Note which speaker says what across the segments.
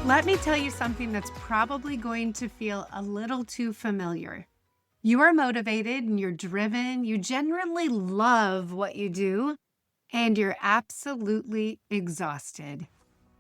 Speaker 1: Let me tell you something that's probably going to feel a little too familiar. You are motivated and you're driven, you genuinely love what you do, and you're absolutely exhausted.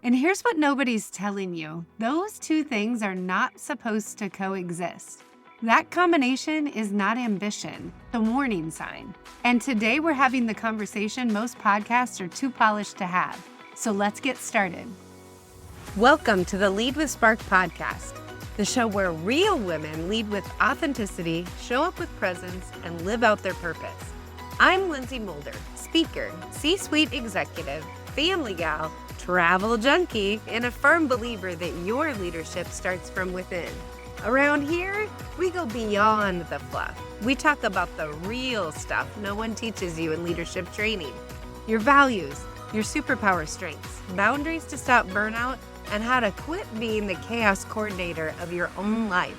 Speaker 1: And here's what nobody's telling you. Those two things are not supposed to coexist. That combination is not ambition, the warning sign. And today we're having the conversation most podcasts are too polished to have. So let's get started. Welcome to the Lead with Spark podcast, the show where real women lead with authenticity, show up with presence, and live out their purpose. I'm Lynsey Mulder, speaker, C-suite executive, family gal, travel junkie, and a firm believer that your leadership starts from within. Around here, we go beyond the fluff. We talk about the real stuff no one teaches you in leadership training. Your values, your superpower strengths, boundaries to stop burnout, and how to quit being the chaos coordinator of your own life.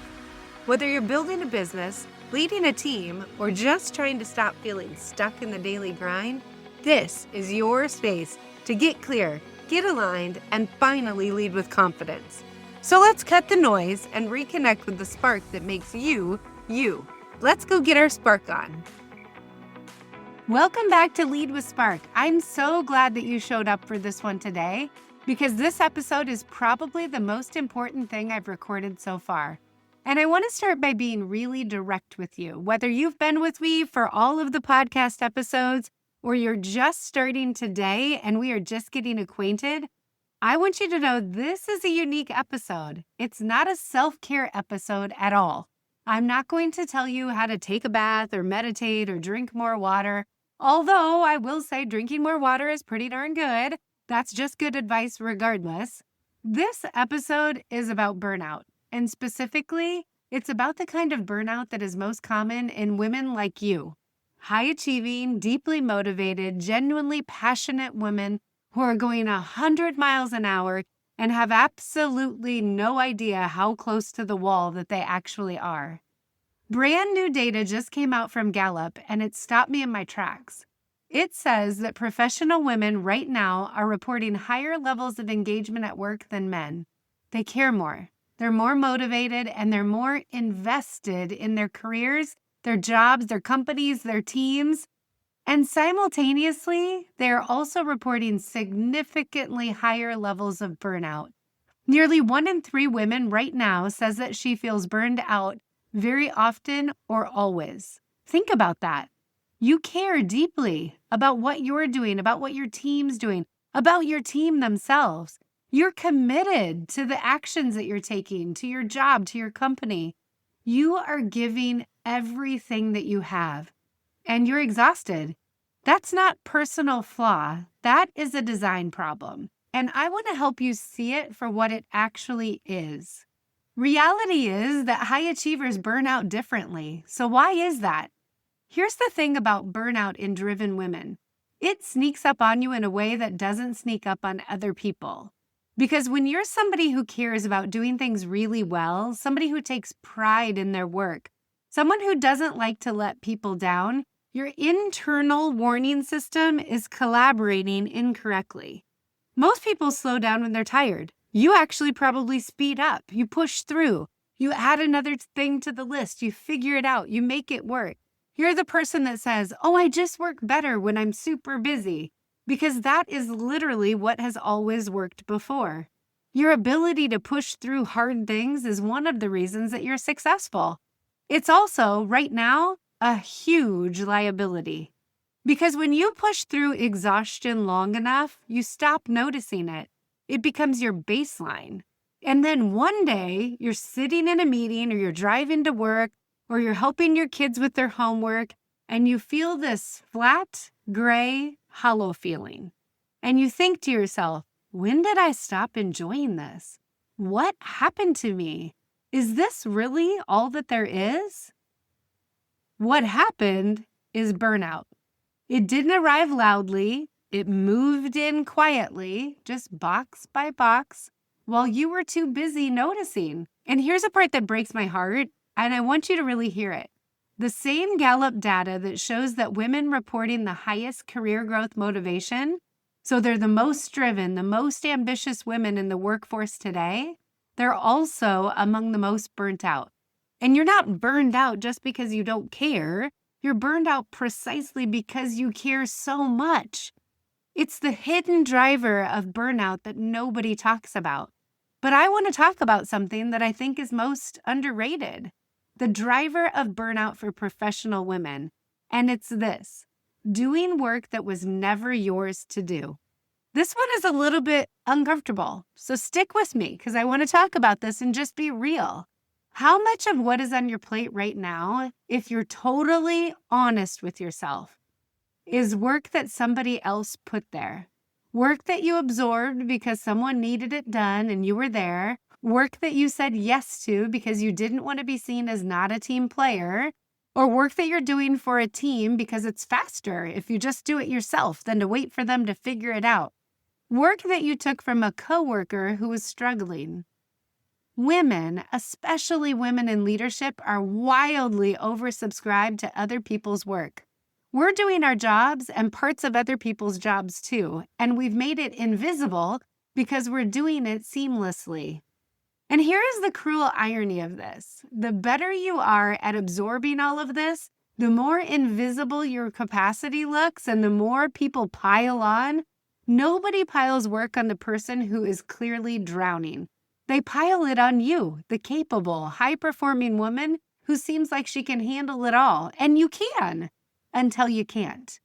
Speaker 1: Whether you're building a business, leading a team, or just trying to stop feeling stuck in the daily grind, this is your space to get clear, get aligned, and finally lead with confidence. So let's cut the noise and reconnect with the spark that makes you, you. Let's go get our spark on. Welcome back to Lead with Spark. I'm so glad that you showed up for this one today, because this episode is probably the most important thing I've recorded so far. And I want to start by being really direct with you. Whether you've been with me for all of the podcast episodes or you're just starting today and we are just getting acquainted, I want you to know this is a unique episode. It's not a self-care episode at all. I'm not going to tell you how to take a bath or meditate or drink more water, although I will say drinking more water is pretty darn good. That's just good advice regardless. This episode is about burnout, and specifically, it's about the kind of burnout that is most common in women like you. High-achieving, deeply motivated, genuinely passionate women who are going 100 miles an hour and have absolutely no idea how close to the wall that they actually are. Brand new data just came out from Gallup, and it stopped me in my tracks. It says that professional women right now are reporting higher levels of engagement at work than men. They care more. They're more motivated, and they're more invested in their careers, their jobs, their companies, their teams. And simultaneously, they're also reporting significantly higher levels of burnout. Nearly 1 in 3 women right now says that she feels burned out very often or always. Think about that. You care deeply about what you're doing, about what your team's doing, about your team themselves. You're committed to the actions that you're taking, to your job, to your company. You are giving everything that you have, and you're exhausted. That's not personal flaw. That is a design problem. And I want to help you see it for what it actually is. Reality is that high achievers burn out differently. So why is that? Here's the thing about burnout in driven women. It sneaks up on you in a way that doesn't sneak up on other people. Because when you're somebody who cares about doing things really well, somebody who takes pride in their work, someone who doesn't like to let people down, your internal warning system is collaborating incorrectly. Most people slow down when they're tired. You actually probably speed up. You push through. You add another thing to the list. You figure it out. You make it work. You're the person that says, oh, I just work better when I'm super busy, because that is literally what has always worked before. Your ability to push through hard things is one of the reasons that you're successful. It's also, right now, a huge liability. Because when you push through exhaustion long enough, you stop noticing it. It becomes your baseline. And then one day, you're sitting in a meeting or you're driving to work, or you're helping your kids with their homework, and you feel this flat, gray, hollow feeling. And you think to yourself, when did I stop enjoying this? What happened to me? Is this really all that there is? What happened is burnout. It didn't arrive loudly. It moved in quietly, just box by box, while you were too busy noticing. And here's a part that breaks my heart, and I want you to really hear it. The same Gallup data that shows that women reporting the highest career growth motivation So they're the most driven, the most ambitious women in the workforce today. They're also among the most burnt out. And you're not burned out just because you don't care. You're burned out precisely because you care so much. It's the hidden driver of burnout that nobody talks about. But I want to talk about something that I think is most underrated, the driver of burnout for professional women. And it's this: doing work that was never yours to do. This one is a little bit uncomfortable, so stick with me because I want to talk about this and just be real. How much of what is on your plate right now, if you're totally honest with yourself, is work that somebody else put there? Work that you absorbed because someone needed it done and you were there. Work that you said yes to because you didn't want to be seen as not a team player. Or work that you're doing for a team because it's faster if you just do it yourself than to wait for them to figure it out. Work that you took from a coworker who was struggling. Women, especially women in leadership, are wildly oversubscribed to other people's work. We're doing our jobs and parts of other people's jobs too, and we've made it invisible because we're doing it seamlessly. And here is the cruel irony of this. The better you are at absorbing all of this, the more invisible your capacity looks and the more people pile on. Nobody piles work on the person who is clearly drowning. They pile it on you, the capable, high-performing woman who seems like she can handle it all. And you can, until you can't.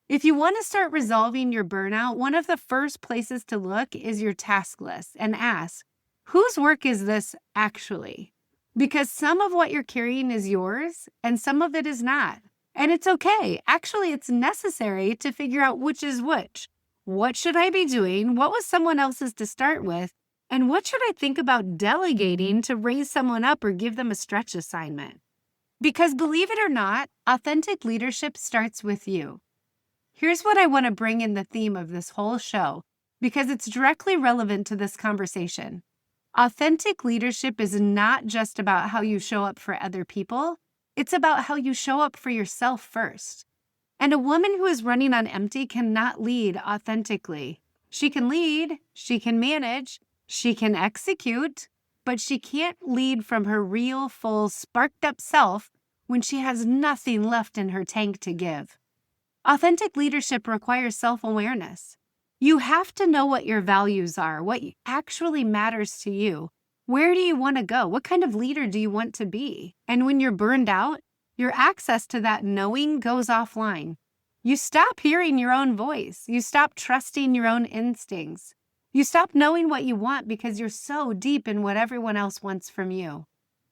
Speaker 1: If you want to start resolving your burnout, one of the first places to look is your task list and ask, whose work is this actually? Because some of what you're carrying is yours and some of it is not. And it's okay. Actually, it's necessary to figure out which is which. What should I be doing? What was someone else's to start with? And what should I think about delegating to raise someone up or give them a stretch assignment? Because believe it or not, authentic leadership starts with you. Here's what I want to bring in the theme of this whole show, because it's directly relevant to this conversation. Authentic leadership is not just about how you show up for other people. It's about how you show up for yourself first. And a woman who is running on empty cannot lead authentically. She can lead, she can manage, she can execute, but she can't lead from her real, full, sparked up self when she has nothing left in her tank to give. Authentic leadership requires self-awareness. You have to know what your values are, what actually matters to you. Where do you want to go? What kind of leader do you want to be? And when you're burned out, your access to that knowing goes offline. You stop hearing your own voice. You stop trusting your own instincts. You stop knowing what you want because you're so deep in what everyone else wants from you.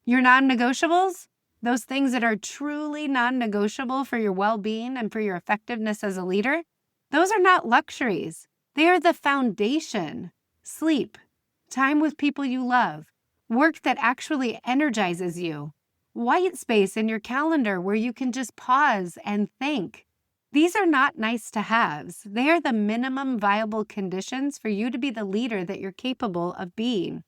Speaker 1: Your non-negotiables, those things that are truly non-negotiable for your well-being and for your effectiveness as a leader, those are not luxuries. They are the foundation. Sleep, time with people you love, work that actually energizes you, white space in your calendar where you can just pause and think. These are not nice to haves. They are the minimum viable conditions for you to be the leader that you're capable of being.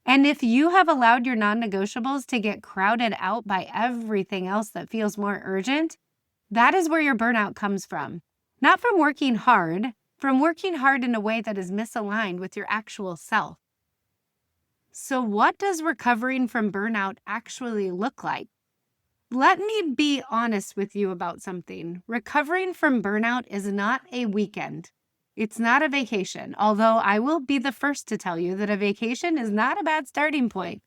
Speaker 1: And if you have allowed your non-negotiables to get crowded out by everything else that feels more urgent, that is where your burnout comes from. Not from working hard in a way that is misaligned with your actual self. So what does recovering from burnout actually look like? Let me be honest with you about something. Recovering from burnout is not a weekend. It's not a vacation, although I will be the first to tell you that a vacation is not a bad starting point.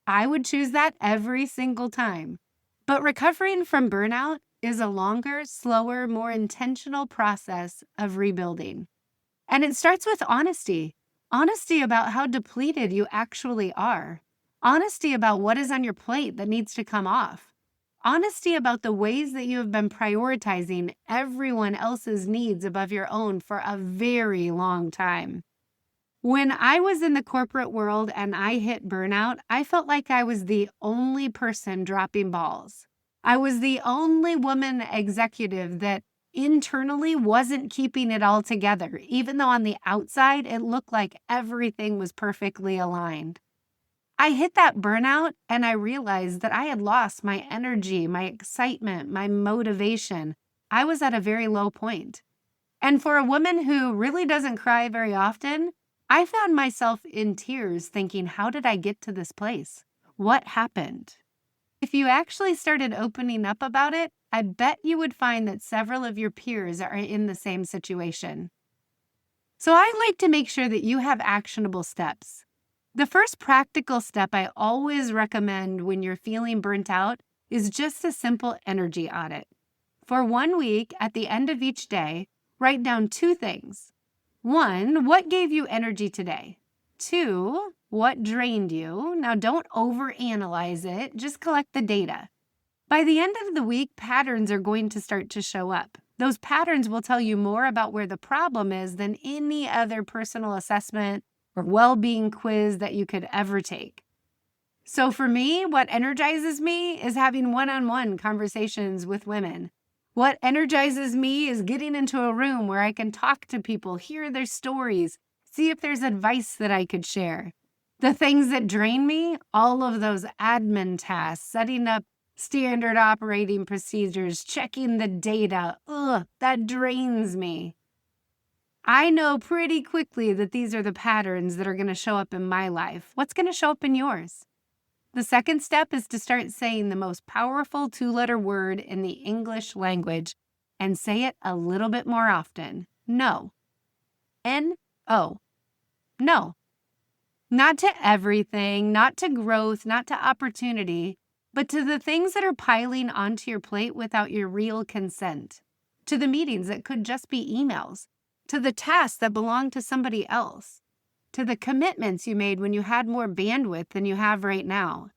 Speaker 1: I would choose that every single time. But recovering from burnout is a longer, slower, more intentional process of rebuilding. And it starts with honesty. Honesty about how depleted you actually are. Honesty about what is on your plate that needs to come off. Honesty about the ways that you have been prioritizing everyone else's needs above your own for a very long time. When I was in the corporate world and I hit burnout, I felt like I was the only person dropping balls. I was the only woman executive that internally wasn't keeping it all together, even though on the outside it looked like everything was perfectly aligned. I hit that burnout and I realized that I had lost my energy, my excitement, my motivation. I was at a very low point. And for a woman who really doesn't cry very often, I found myself in tears thinking, how did I get to this place? What happened? If you actually started opening up about it, I bet you would find that several of your peers are in the same situation. So I like to make sure that you have actionable steps. The first practical step I always recommend when you're feeling burnt out is just a simple energy audit. For 1 week, at the end of each day, write down 2 things. 1, what gave you energy today? 2, what drained you? Now, don't overanalyze it, just collect the data. By the end of the week, patterns are going to start to show up. Those patterns will tell you more about where the problem is than any other personal assessment or well-being quiz that you could ever take. So for me, what energizes me is having one-on-one conversations with women. What energizes me is getting into a room where I can talk to people, hear their stories, see if there's advice that I could share. The things that drain me, all of those admin tasks, setting up standard operating procedures, checking the data, that drains me. I know pretty quickly that these are the patterns that are going to show up in my life. What's going to show up in yours? The second step is to start saying the most powerful 2-letter word in the English language and say it a little bit more often. No. N-O. No. Not to everything, not to growth, not to opportunity, but to the things that are piling onto your plate without your real consent. To the meetings that could just be emails. To the tasks that belong to somebody else. To the commitments you made when you had more bandwidth than you have right now.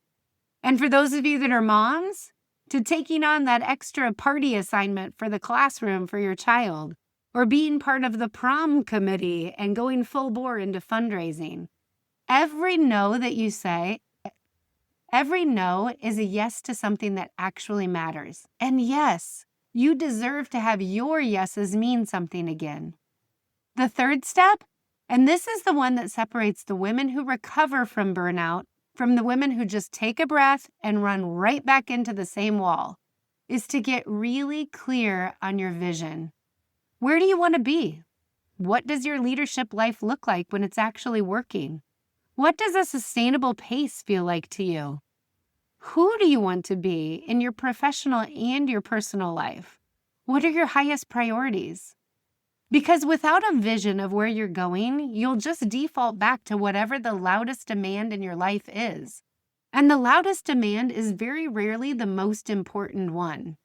Speaker 1: And for those of you that are moms, to taking on that extra party assignment for the classroom for your child, or being part of the prom committee and going full bore into fundraising. Every no that you say, every no is a yes to something that actually matters. And yes, you deserve to have your yeses mean something again. The third step, and this is the one that separates the women who recover from burnout from the women who just take a breath and run right back into the same wall, is to get really clear on your vision. Where do you want to be? What does your leadership life look like when it's actually working? What does a sustainable pace feel like to you? Who do you want to be in your professional and your personal life? What are your highest priorities? Because without a vision of where you're going, you'll just default back to whatever the loudest demand in your life is. And the loudest demand is very rarely the most important one.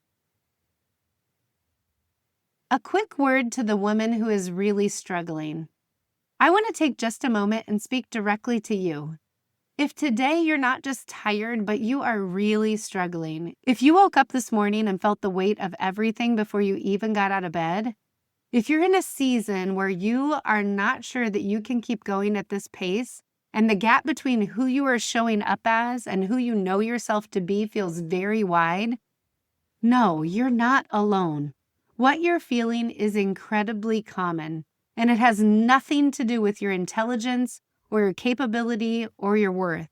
Speaker 1: A quick word to the woman who is really struggling. I want to take just a moment and speak directly to you. If today you're not just tired, but you are really struggling, if you woke up this morning and felt the weight of everything before you even got out of bed, if you're in a season where you are not sure that you can keep going at this pace, and the gap between who you are showing up as and who you know yourself to be feels very wide, no, you're not alone. What you're feeling is incredibly common, and it has nothing to do with your intelligence or your capability or your worth.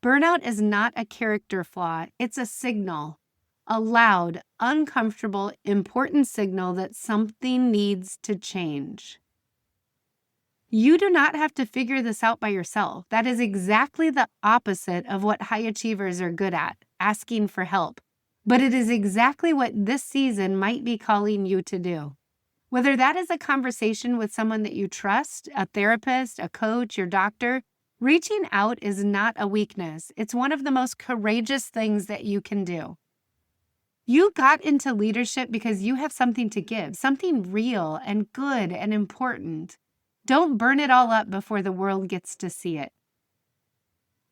Speaker 1: Burnout is not a character flaw, it's a signal. A loud, uncomfortable, important signal that something needs to change. You do not have to figure this out by yourself. That is exactly the opposite of what high achievers are good at, asking for help. But it is exactly what this season might be calling you to do. Whether that is a conversation with someone that you trust, a therapist, a coach, your doctor, reaching out is not a weakness. It's one of the most courageous things that you can do. You got into leadership because you have something to give, something real and good and important. Don't burn it all up before the world gets to see it.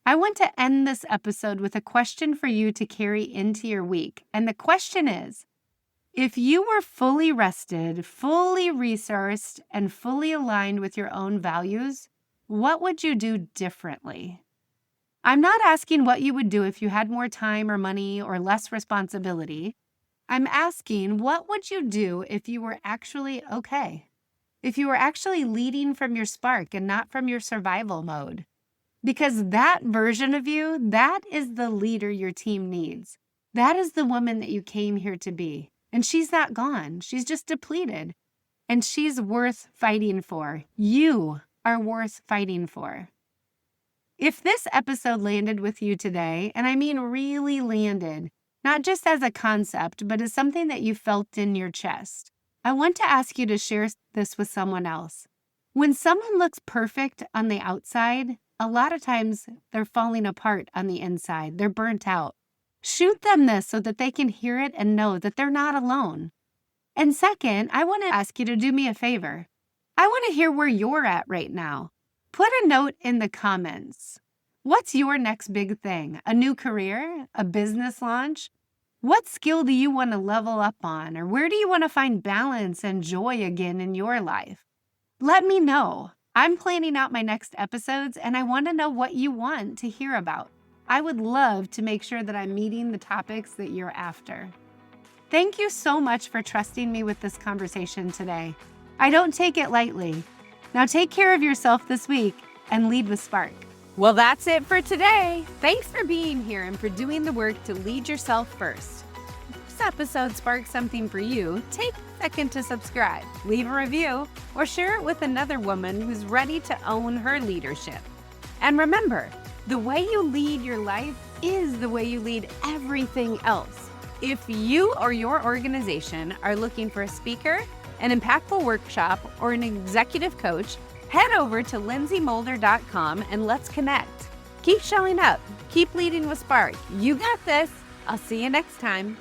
Speaker 1: I want to end this episode with a question for you to carry into your week. And the question is, if you were fully rested, fully resourced, and fully aligned with your own values, what would you do differently? I'm not asking what you would do if you had more time or money or less responsibility. I'm asking, what would you do if you were actually okay? If you were actually leading from your spark and not from your survival mode? Because that version of you, that is the leader your team needs. That is the woman that you came here to be. And she's not gone. She's just depleted. and she's worth fighting for. You are worth fighting for. If this episode landed with you today, and I mean really landed, not just as a concept, but as something that you felt in your chest, I want to ask you to share this with someone else. When someone looks perfect on the outside, a lot of times they're falling apart on the inside. They're burnt out. Shoot them this so that they can hear it and know that they're not alone. And second, I want to ask you to do me a favor. I want to hear where you're at right now. Put a note in the comments. What's your next big thing? A new career? A business launch? What skill do you want to level up on? Or where do you want to find balance and joy again in your life? Let me know. I'm planning out my next episodes, and I want to know what you want to hear about. I would love to make sure that I'm meeting the topics that you're after. Thank you so much for trusting me with this conversation today. I don't take it lightly. Now take care of yourself this week and lead with spark. Well, that's it for today. Thanks for being here and for doing the work to lead yourself first. If this episode sparked something for you, take a second to subscribe, leave a review, or share it with another woman who's ready to own her leadership. And remember, the way you lead your life is the way you lead everything else. If you or your organization are looking for a speaker, an impactful workshop, or an executive coach, head over to lynseymulder.com and let's connect. Keep showing up. Keep leading with spark. You got this. I'll see you next time.